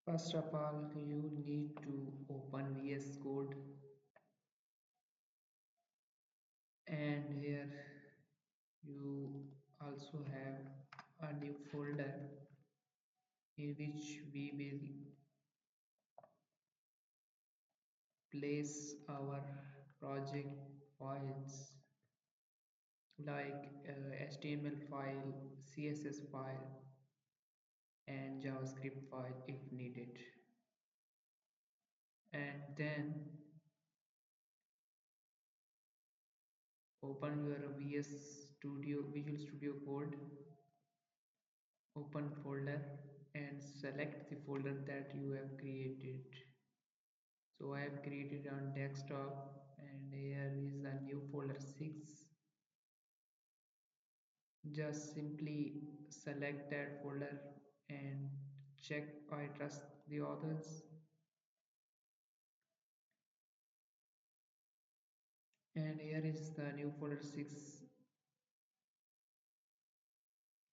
First of all, you need to open VS Code, and here you also have a new folder in which we will place our project files like HTML file, CSS file, and JavaScript file if needed. And then open your Visual Studio Code, open folder, and select the folder that you have created. So I have created on desktop, and here is a new folder 6. Just simply select that folder and check I trust the authors. And here is the new folder 6.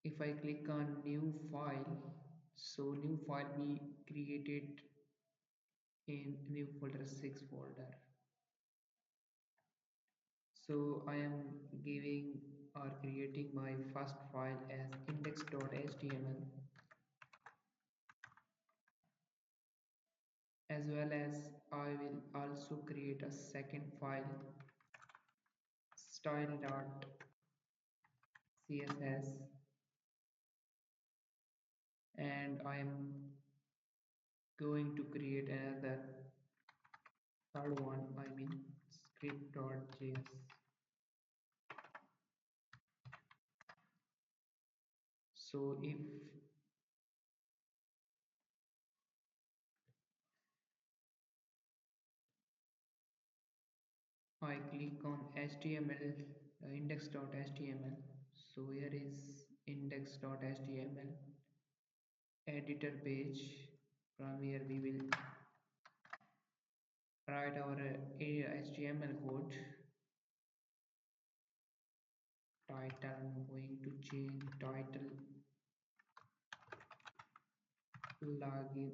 If I click on new file, so new file be created in new folder 6 folder. So I am giving or creating my first file as index.html, as well as I will also create a second file style.css, and I am going to create another third one, I mean script.js. So if I click on HTML, index.html, so here is index.html editor page. From here we will write our HTML code. Title, I'm going to change title login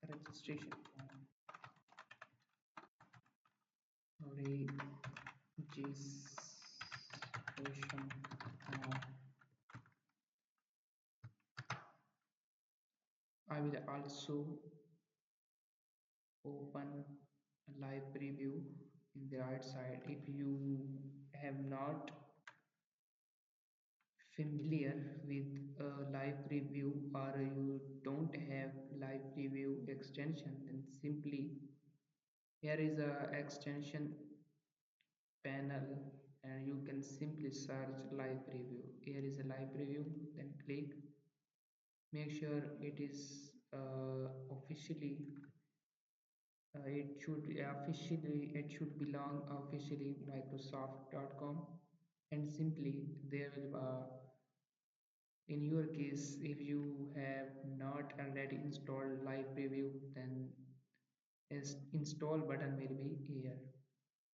registration form, registration form. I will also open a live preview in the right side. If you have not familiar with a live preview, or you don't have live preview extension, then simply here is a extension panel, and you can simply search live preview. Here is a live preview, then click. Make sure it is officially it should belong officially microsoft.com, and simply there will in your case, if you have not already installed live preview, then is install button will be here.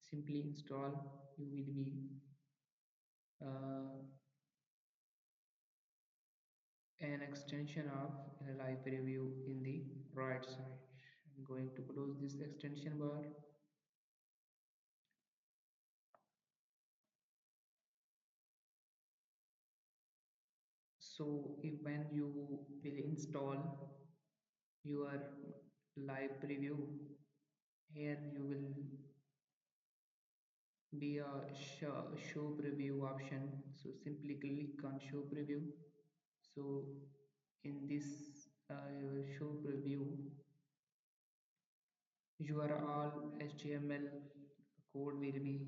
Simply install, you will be uh, an extension of a live preview in the right side. I'm going to close this extension bar. So if when you will install your live preview, here you will be a show preview option. So simply click on show preview. So in this show preview, your all HTML code will be.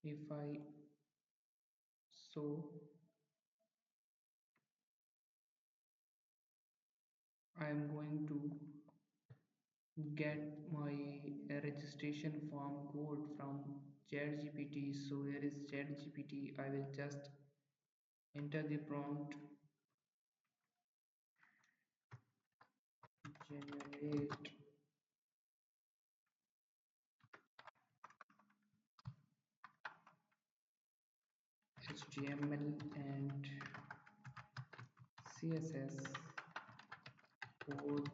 If I so I am going to get my registration form code from chatgpt. So here is chatgpt. I will just enter the prompt generate HTML and CSS code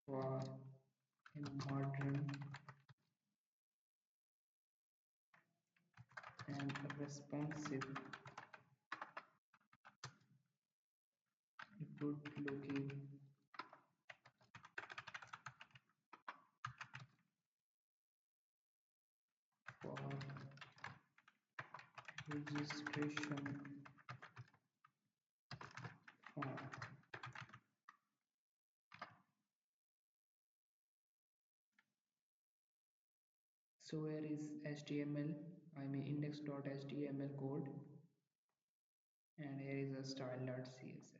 for a modern and responsive, good looking for registration form. So here is HTML, I mean index.html code, and here is a style.css.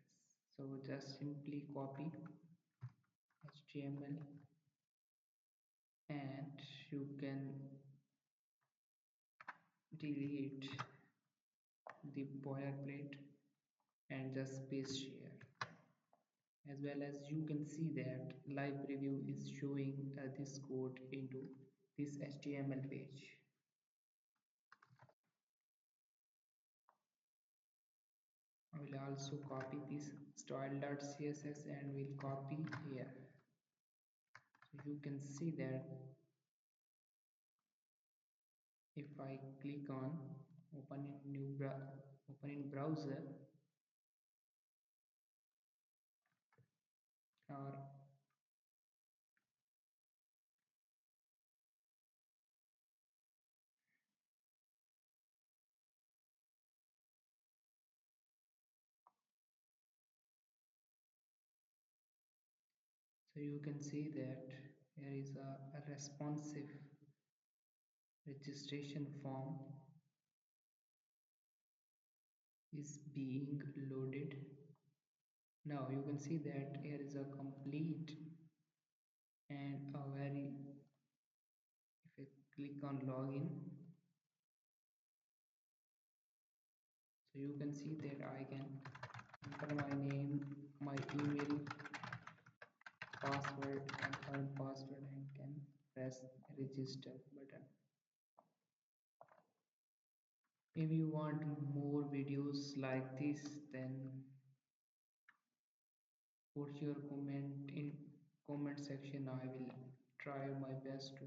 So just simply copy HTML and you can delete the boilerplate and just paste here. As well as you can see that live preview is showing this code into this HTML page. I will also copy this style.css and will copy here. So you can see that if I click on open in browser, or so you can see that here is a responsive registration form is being loaded. Now you can see that here is a complete and a very, if I click on login, so you can see that I can enter my name, my email, password, confirm password, and can press register button. If you want more videos like this, then put your comment in comment section. I will try my best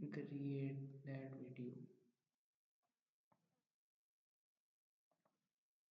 to create that